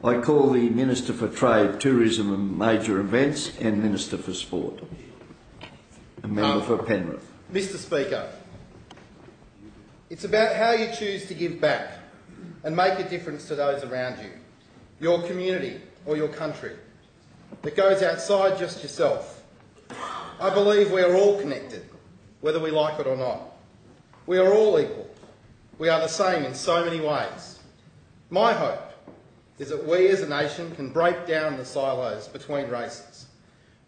I call the Minister for Trade, Tourism and Major Events and Minister for Sport. A member for Penrith. Mr Speaker, it's about how you choose to give back and make a difference to those around you, your community or your country, that goes outside just yourself. I believe we are all connected, whether we like it or not. We are all equal. We are the same in so many ways. My hope is that we as a nation can break down the silos between races,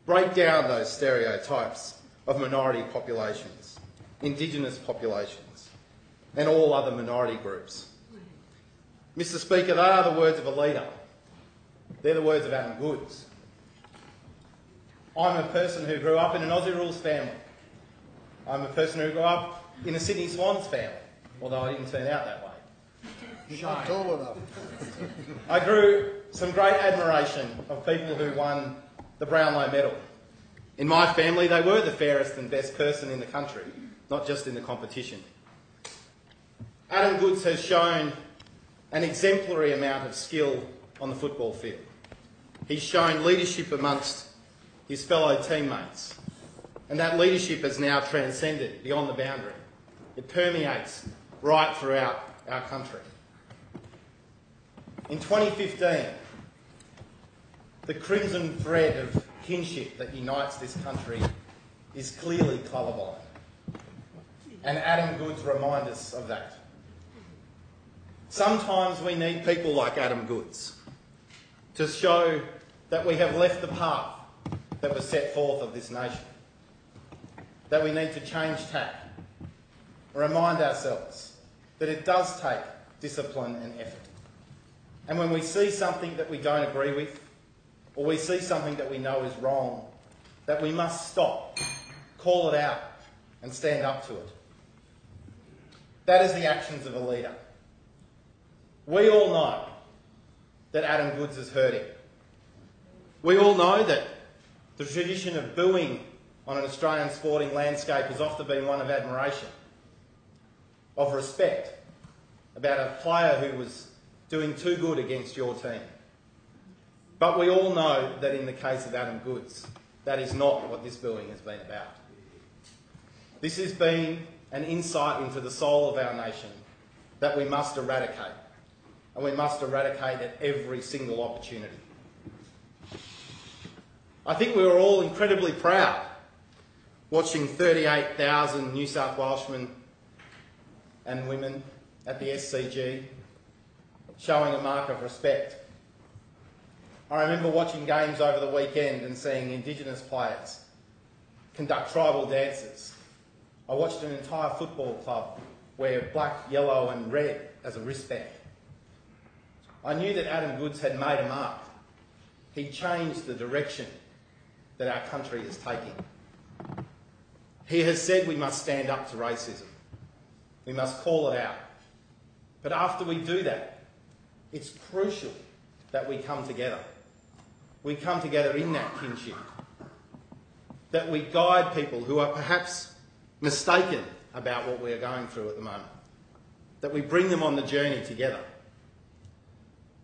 break down those stereotypes of minority populations, Indigenous populations, and all other minority groups. Mr Speaker, they are the words of a leader. They're the words of Adam Goodes. I'm a person who grew up in an Aussie Rules family. I'm a person who grew up in a Sydney Swans family, although I didn't turn out that way. You're not tall enough. I grew some great admiration of people who won the Brownlow medal. In my family, they were the fairest and best person in the country, not just in the competition. Adam Goodes has shown an exemplary amount of skill on the football field. He's shown leadership amongst his fellow teammates, and that leadership has now transcended beyond the boundary. It permeates right throughout our country. In 2015, the crimson thread of kinship that unites this country is clearly colourblind, and Adam Goodes reminds us of that. Sometimes we need people like Adam Goodes to show that we have left the path that was set forth of this nation, that we need to change tack, remind ourselves that it does take discipline and effort. And when we see something that we don't agree with, or we see something that we know is wrong, that we must stop, call it out, and stand up to it. That is the actions of a leader. We all know that Adam Goodes is hurting. We all know that the tradition of booing on an Australian sporting landscape has often been one of admiration, of respect, about a player who was doing too good against your team. But we all know that in the case of Adam Goodes, that is not what this booing has been about. This has been an insight into the soul of our nation that we must eradicate, and we must eradicate at every single opportunity. I think we were all incredibly proud watching 38,000 New South Welshmen and women at the SCG showing a mark of respect. I remember watching games over the weekend and seeing Indigenous players conduct tribal dances. I watched an entire football club wear black, yellow and red as a wristband. I knew that Adam Goodes had made a mark. He changed the direction that our country is taking. He has said we must stand up to racism. We must call it out. But after we do that, it's crucial that we come together. We come together in that kinship. That we guide people who are perhaps mistaken about what we are going through at the moment. That we bring them on the journey together.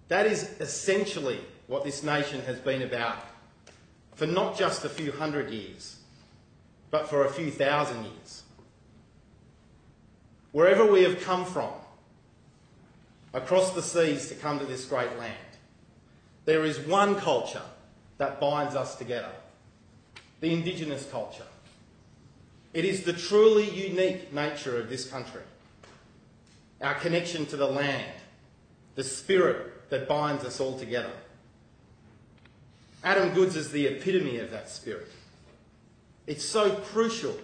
That is essentially what this nation has been about for not just a few hundred years, but for a few thousand years. Wherever we have come from, across the seas to come to this great land, there is one culture that binds us together, the Indigenous culture. It is the truly unique nature of this country, our connection to the land, the spirit that binds us all together. Adam Goodes is the epitome of that spirit. It's so crucial,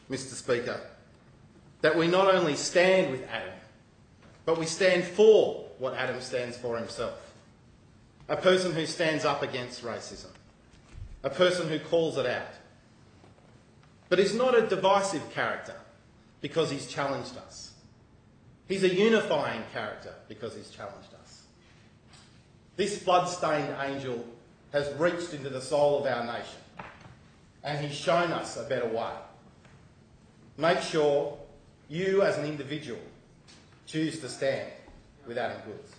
Mr Speaker, that we not only stand with Adam, but we stand for what Adam stands for himself. A person who stands up against racism. A person who calls it out. But he's not a divisive character because he's challenged us. He's a unifying character because he's challenged us. This blood-stained angel has reached into the soul of our nation, and he's shown us a better way. Make sure you as an individual choose to stand with Adam Goodes.